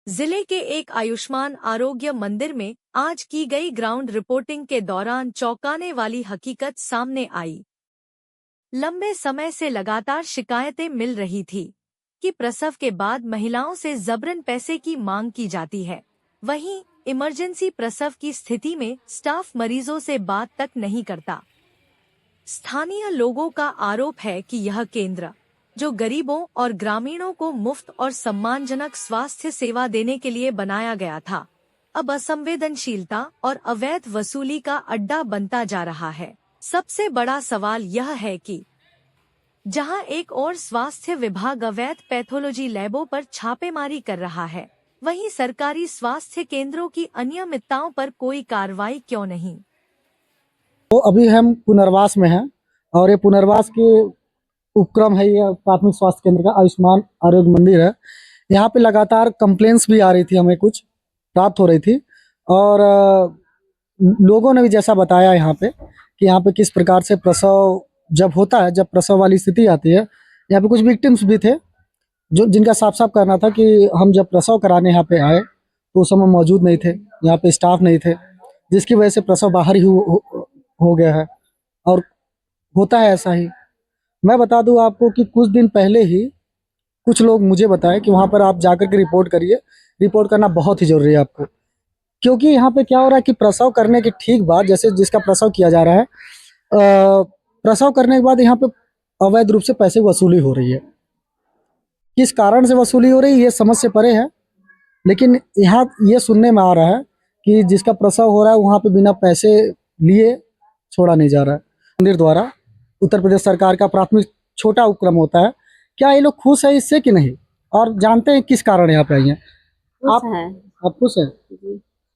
जिले के एक आयुष्मान आरोग्य मंदिर में आज की गई ग्राउंड रिपोर्टिंग के दौरान चौंकाने वाली हकीकत सामने आई। लंबे समय से लगातार शिकायतें मिल रही थी कि प्रसव के बाद महिलाओं से जबरन पैसे की मांग की जाती है। वहीं इमरजेंसी प्रसव की स्थिति में स्टाफ मरीजों से बात तक नहीं करता। स्थानीय लोगों का आरोप है कि यह केंद्र, जो गरीबों और ग्रामीणों को मुफ्त और सम्मानजनक स्वास्थ्य सेवा देने के लिए बनाया गया था, अब असंवेदनशीलता और अवैध वसूली का अड्डा बनता जा रहा है। सबसे बड़ा सवाल यह है कि जहां एक और स्वास्थ्य विभाग अवैध पैथोलॉजी लैबों पर छापेमारी कर रहा है, वहीं सरकारी स्वास्थ्य केंद्रों की अनियमितताओं पर कोई कार्रवाई क्यों नहीं? तो अभी हम पुनर्वास में हैं और ये पुनर्वास के उपक्रम है, ये प्राथमिक स्वास्थ्य केंद्र का आयुष्मान आरोग्य मंदिर है। यहाँ पे लगातार कंप्लेंट्स भी आ रही थी, हमें कुछ प्राप्त हो रही थी और लोगों ने भी जैसा बताया यहाँ पे कि यहाँ पे किस प्रकार से प्रसव जब होता है, जब प्रसव वाली स्थिति आती है, यहाँ पे कुछ विक्टिम्स भी थे जो जिनका साफ साफ कहना था कि हम जब प्रसव कराने यहाँ पे आए तो उस समय मौजूद नहीं थे, यहाँ पे स्टाफ नहीं थे, जिसकी वजह से प्रसव बाहर ही हो गया है और होता है ऐसा ही। मैं बता दूं आपको कि कुछ दिन पहले ही कुछ लोग मुझे बताए कि वहाँ पर आप जाकर के रिपोर्ट करिए, रिपोर्ट करना बहुत ही जरूरी है आपको, क्योंकि यहाँ पे क्या हो रहा है कि प्रसव करने के ठीक बाद, जैसे जिसका प्रसव किया जा रहा है, प्रसव करने के बाद यहाँ पे अवैध रूप से पैसे वसूली हो रही है। किस कारण से वसूली हो रही है ये समझ से परे है, लेकिन यहाँ ये सुनने में आ रहा है कि जिसका प्रसव हो रहा है वहाँ पे बिना पैसे लिए छोड़ा नहीं जा रहा है। मंदिर द्वारा उत्तर प्रदेश सरकार का प्राथमिक छोटा उपक्रम होता है। क्या ये लोग खुश है इससे कि नहीं, और जानते हैं किस कारण यहाँ पे आई हैं? आप खुश हैं?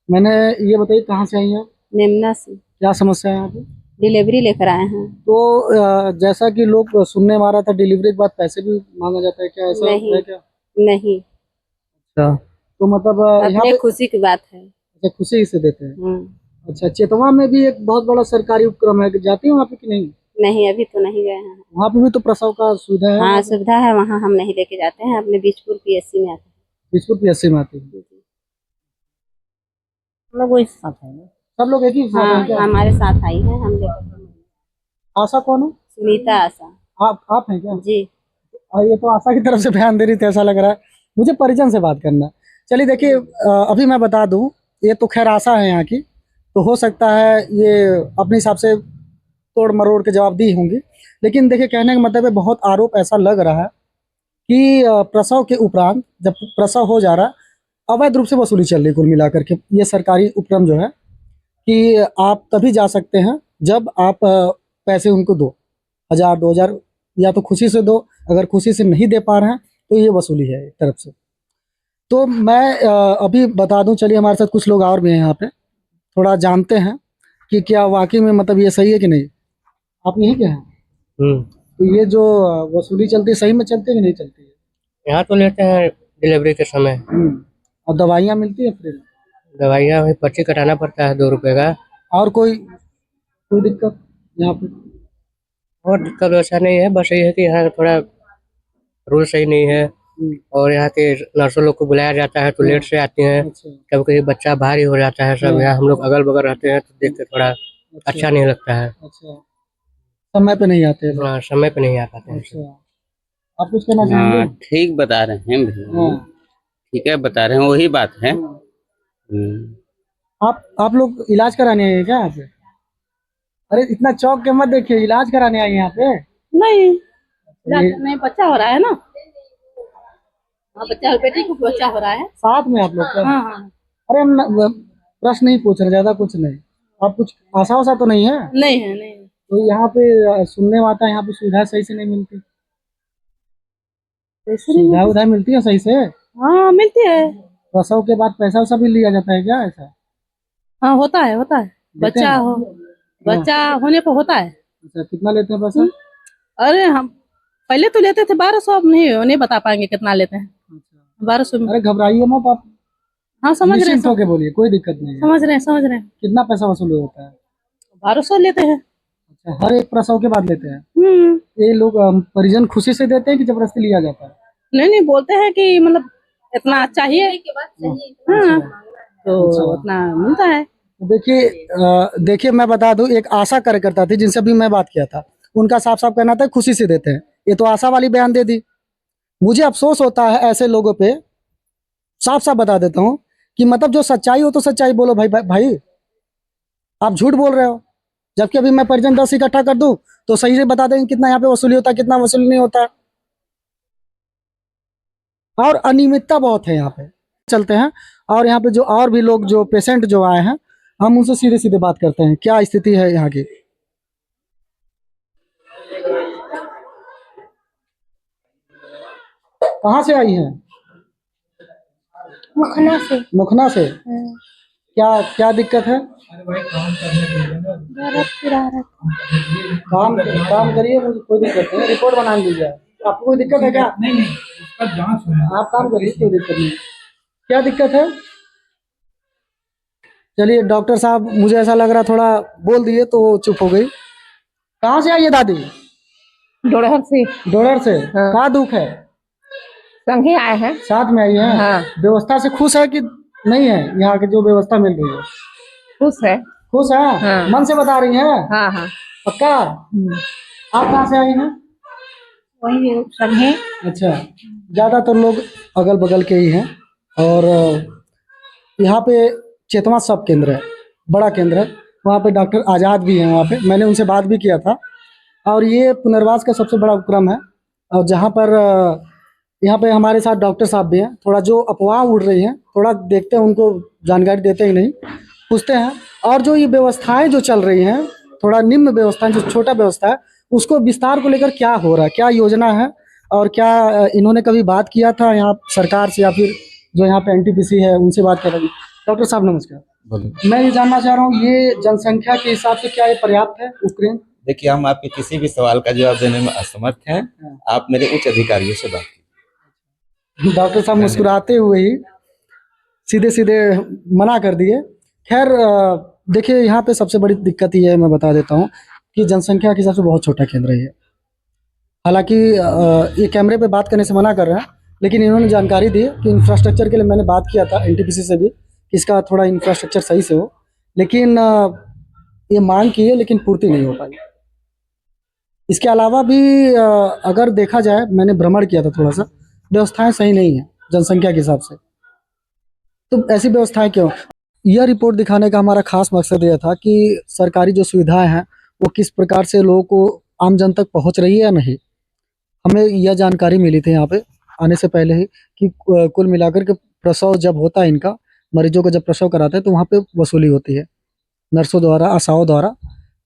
मैंने ये बताइए कहाँ से आई हैं? निम्ना से। क्या समस्या है यहाँ पे? डिलीवरी लेकर आए हैं। तो जैसा कि लोग सुनने में आ रहा था, डिलीवरी के बाद पैसे भी मांगा जाता है, क्या ऐसा है क्या? नहीं। अच्छा, तो मतलब यहाँ अपने पे खुशी की बात है। अच्छा, खुशी से देते हैं। अच्छा, चेतवा में भी एक बहुत बड़ा सरकारी उपक्रम है, जाती है वहाँ पे कि नहीं? नहीं, अभी तो नहीं गए हैं। वहाँ पे भी तो प्रसव का सुविधा है? हाँ, सुविधा है, वहाँ हम नहीं लेके जाते हैं, अपने बीजपुर पीएससी में आते हैं। बीजपुर पीएससी में आती है? हम लोग वही साथ है। सब लोग एक ही साथ हैं क्या? हमारे साथ आई है, हम लोग। आशा कौन है? सुनीता आशा। आप हैं क्या? जी। ये तो आशा की तरफ से बयान दे रही थी, ऐसा लग रहा है। मुझे परिजन से बात करना है। चलिए देखिए, अभी मैं बता दूं, ये तो खैर आशा है यहाँ की, तो हो सकता है ये अपने हिसाब से तोड़ मरोड़ के जवाब दी होंगी, लेकिन देखिए कहने का मतलब है बहुत आरोप ऐसा लग रहा है कि प्रसव के उपरांत जब प्रसव हो जा रहा है अवैध रूप से वसूली चल रही। कुल मिलाकर के ये सरकारी उपक्रम जो है कि आप तभी जा सकते हैं जब आप पैसे उनको दो, 1000 2000, या तो खुशी से दो, अगर खुशी से नहीं दे पा रहे हैं तो ये वसूली है एक तरफ से। तो मैं अभी बता दूं, चलिए हमारे साथ कुछ लोग और भी हैं यहाँ पे, थोड़ा जानते हैं कि क्या वाकई में मतलब ये सही है कि नहीं। आप यहीं के हैं? तो ये जो वसूली चलती है सही में चलती है कि नहीं चलती है? यहाँ तो लेते हैं डिलीवरी के समय। और दवाइयाँ मिलती है फ्री? दवाइयाँ भाई पर्ची कटाना पड़ता है 2 रुपए का। और कोई दिक्कत यहाँ पे? और दिक्कत वैसा नहीं है, बस ये है कि यहाँ थोड़ा रूल सही नहीं है और यहाँ के नर्सों लोग को बुलाया जाता है तो लेट से आती हैं। अच्छा, कभी कभी बच्चा भारी हो जाता है सब, यहाँ हम लोग अगल बगल रहते हैं तो देख के थोड़ा अच्छा नहीं लगता है। अच्छा, समय पे नहीं आते लोग? हाँ, समय पे नहीं आ पाते हैं। अच्छा, आप कुछ कहना चाहेंगे? ठीक बता रहे हैं भैया, ठीक है बता रहे हैं, वही बात है। आप लोग इलाज कराने आए हैं क्या यहाँ पे? अरे इतना चौक के मत देखिए, इलाज कराने आए हैं यहाँ पे? नहीं, नहीं, बच्चा हो रहा है ना। हाँ, बच्चा, बेटी को बच्चा हो रहा है साथ में आप लोग क्या? हाँ। अरे हम प्रश्न नहीं पूछ रहे, ज्यादा कुछ नहीं। आप कुछ आशा वशा तो नहीं है? नहीं है, नहीं। तो यहाँ पे सुनने में आता है यहाँ पे सुविधा सही से नहीं मिलती। सुविधा उधा मिलती है सही से? हाँ, मिलती है। प्रसव के बाद पैसा वैसा भी लिया जाता है क्या ऐसा? हाँ, होता है, होता है। बच्चा होने पर होता है। अच्छा, कितना लेते हैं पैसा? अरे हम पहले तो लेते थे 1200, अब नहीं बता पाएंगे कितना लेते हैं। 1200 में। अरे घबराइए मत आप। हाँ, समझ रहे हैं, के बोलिए, कोई दिक्कत नहीं है। समझ रहे हैं। कितना पैसा वसूल होता है? 1200 लेते हैं। अच्छा, हर एक प्रसव के बाद लेते हैं? ये लोग परिजन खुशी से देते हैं कि जबरदस्ती लिया जाता है? नहीं, बोलते हैं कि मतलब इतना चाहिए हाँ तो उतना मिलता है। देखिए मैं बता दूं, एक आशा कार्यकर्ता थी जिनसे भी मैं बात किया था, उनका साफ साफ कहना था खुशी से देते हैं। ये तो आशा वाली बयान दे दी। मुझे अफसोस होता है ऐसे लोगों पे। साफ साफ बता देता हूँ कि मतलब जो सच्चाई हो तो सच्चाई बोलो भाई, आप झूठ बोल रहे हो। जबकि अभी मैं परिजन 10 इकट्ठा कर दूं तो सही से बता देंगे कितना यहाँ पे वसूली होता है, कितना वसूली नहीं होता है। और अनियमितता बहुत है यहाँ पे। चलते हैं और यहाँ पे जो और भी लोग जो पेशेंट जो आए हैं, हम उनसे सीधे सीधे बात करते हैं क्या स्थिति है यहाँ की। कहाँ से आई हैं? मखना से। मुखना से। क्या क्या दिक्कत है? दर्द की राहत। काम काम करिए, मुझे कोई दिक्कत नहीं, रिपोर्ट बना लीजिए। आपको कोई दिक्कत है क्या? नहीं उसका जांच होना। आप काम करिए, कोई दिक्कत नहीं। क्या दिक्कत है? चलिए डॉक्टर साहब, मुझे ऐसा लग रहा थोड़ा बोल दिए तो चुप हो गई। कहाँ से आई है दादी? डोरहर से। डोरर से। हाँ। क्या दुख है? संगे आए हैं। साथ में आई है। हाँ। व्यवस्था से खुश है कि नहीं है? यहाँ की जो व्यवस्था मिल रही है खुश है। खुश है? हाँ। मन से बता रही है? हाँ हाँ। पक्का? आप कहाँ से आई हैं? वही संगे। अच्छा, ज़्यादातर लोग अगल बगल के ही हैं। और यहाँ पे चेतवा सब केंद्र है, बड़ा केंद्र है। वहाँ पे डॉक्टर आज़ाद भी हैं। वहाँ पे मैंने उनसे बात भी किया था। और ये पुनर्वास का सबसे बड़ा उपक्रम है। और जहाँ पर यहाँ पे हमारे साथ डॉक्टर साहब भी हैं। थोड़ा जो अफवाह उड़ रही हैं, थोड़ा देखते हैं, उनको जानकारी देते ही नहीं, पूछते हैं। और जो ये व्यवस्थाएं जो चल रही हैं, थोड़ा निम्न व्यवस्थाएं, जो छोटा व्यवस्था है, उसको विस्तार को लेकर क्या हो रहा है, क्या योजना है, और क्या इन्होंने कभी बात किया था यहाँ सरकार से, या फिर जो यहाँ पे एनटीपीसी है उनसे बात करेंगे। डॉक्टर साहब नमस्कार। बोलिए। मैं ये जानना चाह रहा हूँ, ये जनसंख्या के हिसाब से क्या ये पर्याप्त है उपकेंद्र? देखिए, हम आपके किसी भी सवाल का जवाब देने में असमर्थ हैं। आप मेरे उच्च अधिकारियों से बात कीजिए। डॉक्टर साहब मुस्कुराते हुए ही सीधे सीधे मना कर दिए। खैर देखिए, यहाँ पे सबसे बड़ी दिक्कत ये है, मैं बता देता हूँ कि जनसंख्या के हिसाब से बहुत छोटा केंद्र है ये। हालांकि ये कैमरे पे बात करने से मना कर रहे हैं, लेकिन इन्होंने जानकारी दी कि इंफ्रास्ट्रक्चर के लिए मैंने बात किया था एनटीपीसी से भी कि इसका थोड़ा इंफ्रास्ट्रक्चर सही से हो, लेकिन ये मांग की है लेकिन पूर्ति नहीं हो पाई। इसके अलावा भी अगर देखा जाए, मैंने भ्रमण किया था थोड़ा सा, व्यवस्थाएं सही नहीं है जनसंख्या के हिसाब से। तो ऐसी व्यवस्थाएं क्यों? यह रिपोर्ट दिखाने का हमारा खास मकसद यह था कि सरकारी जो सुविधाएं हैं वो किस प्रकार से लोगों को, आम जन तक पहुंच रही है या नहीं। हमें यह जानकारी मिली थी यहाँ पे आने से पहले ही कि कुल मिलाकर के प्रसव जब होता है, इनका मरीजों को जब प्रसव कराते हैं तो वहाँ पे वसूली होती है नर्सों द्वारा, आशाओं द्वारा।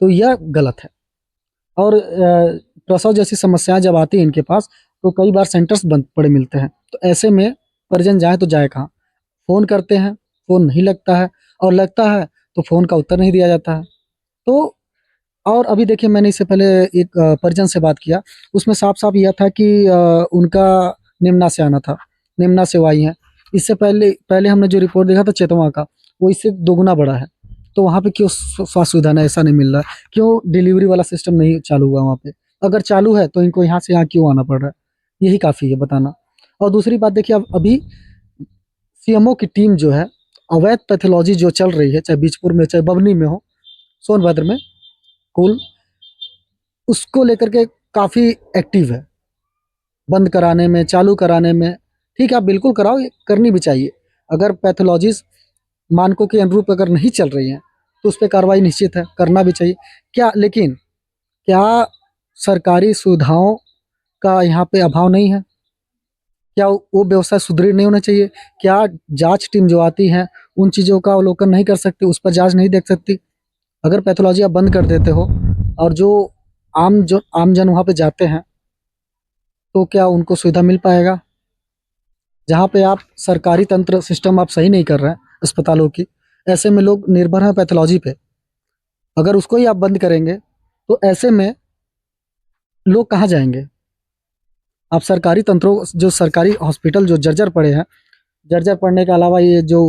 तो यह गलत है। और प्रसव जैसी समस्याएं जब आती है इनके पास तो कई बार सेंटर्स बंद पड़े मिलते हैं। तो ऐसे में परिजन जाए तो जाए कहाँ? फ़ोन करते हैं, फ़ोन नहीं लगता है, और लगता है तो फ़ोन का उत्तर नहीं दिया जाता है। तो और अभी देखिए, मैंने इससे पहले एक परिजन से बात किया, उसमें साफ साफ यह था कि उनका निम्ना से आना था, निम्ना से वो आई हैं। इससे पहले हमने जो रिपोर्ट देखा था चेतवा का, वो इससे दोगुना बड़ा है। तो वहाँ पे क्यों स्वास्थ्य सुविधा ना ऐसा नहीं मिल रहा है? क्यों डिलीवरी वाला सिस्टम नहीं चालू हुआ वहाँ पे? अगर चालू है तो इनको यहाँ से यहाँ क्यों आना पड़ रहा है? यही काफ़ी है बताना। और दूसरी बात देखिए, अब अभी सीएमओ की टीम जो है, अवैध पैथोलॉजी जो चल रही है, चाहे बीजपुर में, चाहे बभनी में हो, सोनभद्र में, कुल उसको लेकर के काफ़ी एक्टिव है, बंद कराने में, चालू कराने में। ठीक है, आप बिल्कुल कराओ, ये करनी भी चाहिए। अगर पैथोलॉजीज मानकों के अनुरूप अगर नहीं चल रही हैं तो उस पर कार्रवाई निश्चित है, करना भी चाहिए। लेकिन क्या सरकारी सुविधाओं का यहाँ पे अभाव नहीं है? क्या वो व्यवस्था सुदृढ़ नहीं होना चाहिए? क्या जांच टीम जो आती है उन चीज़ों का अवलोकन नहीं कर सकती, उस पर जांच नहीं देख सकती? अगर पैथोलॉजी आप बंद कर देते हो और जो आम जन वहाँ पे जाते हैं तो क्या उनको सुविधा मिल पाएगा? जहाँ पे आप सरकारी तंत्र सिस्टम आप सही नहीं कर रहे हैं अस्पतालों की, ऐसे में लोग निर्भर हैं पैथोलॉजी पे। अगर उसको ही आप बंद करेंगे तो ऐसे में लोग कहाँ जाएंगे? आप सरकारी तंत्रों, जो सरकारी हॉस्पिटल जो जर्जर पड़े हैं, जर्जर पड़ने के अलावा ये जो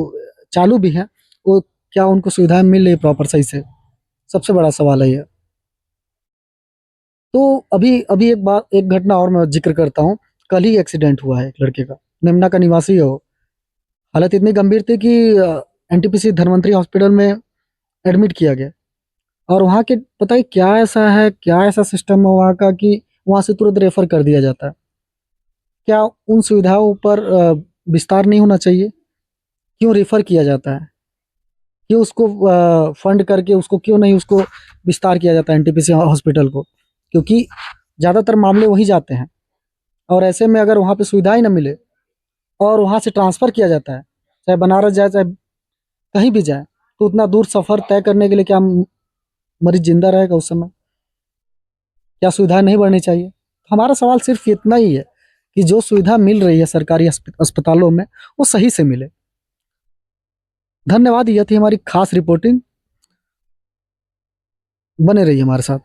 चालू भी हैं, वो क्या उनको सुविधाएं मिल रही प्रॉपर सही से? सबसे बड़ा सवाल है ये। तो अभी एक घटना और मैं जिक्र करता हूँ। कल ही एक्सीडेंट हुआ है एक लड़के का, निम्ना का निवासी है वो, हालत इतनी गंभीर थी कि एनटीपीसी धन्वंतरी हॉस्पिटल में एडमिट किया गया। और वहाँ के पता है क्या ऐसा सिस्टम है वहाँ का कि वहाँ से तुरंत रेफर कर दिया जाता है। क्या उन सुविधाओं पर विस्तार नहीं होना चाहिए? क्यों रेफर किया जाता है? क्यों उसको फंड करके उसको क्यों नहीं उसको विस्तार किया जाता है एनटीपीसी हॉस्पिटल को? क्योंकि ज़्यादातर मामले वही जाते हैं। और ऐसे में अगर वहाँ पे सुविधा ही ना मिले और वहाँ से ट्रांसफ़र किया जाता है, चाहे बनारस जाए चाहे कहीं भी जाए, तो उतना दूर सफ़र तय करने के लिए क्या मरीज जिंदा रहेगा उस समय? क्या सुविधाएं नहीं बढ़नी चाहिए? हमारा सवाल सिर्फ इतना ही है कि जो सुविधा मिल रही है सरकारी अस्पतालों में वो सही से मिले। धन्यवाद। यह थी हमारी खास रिपोर्टिंग। बने रहिए हमारे साथ।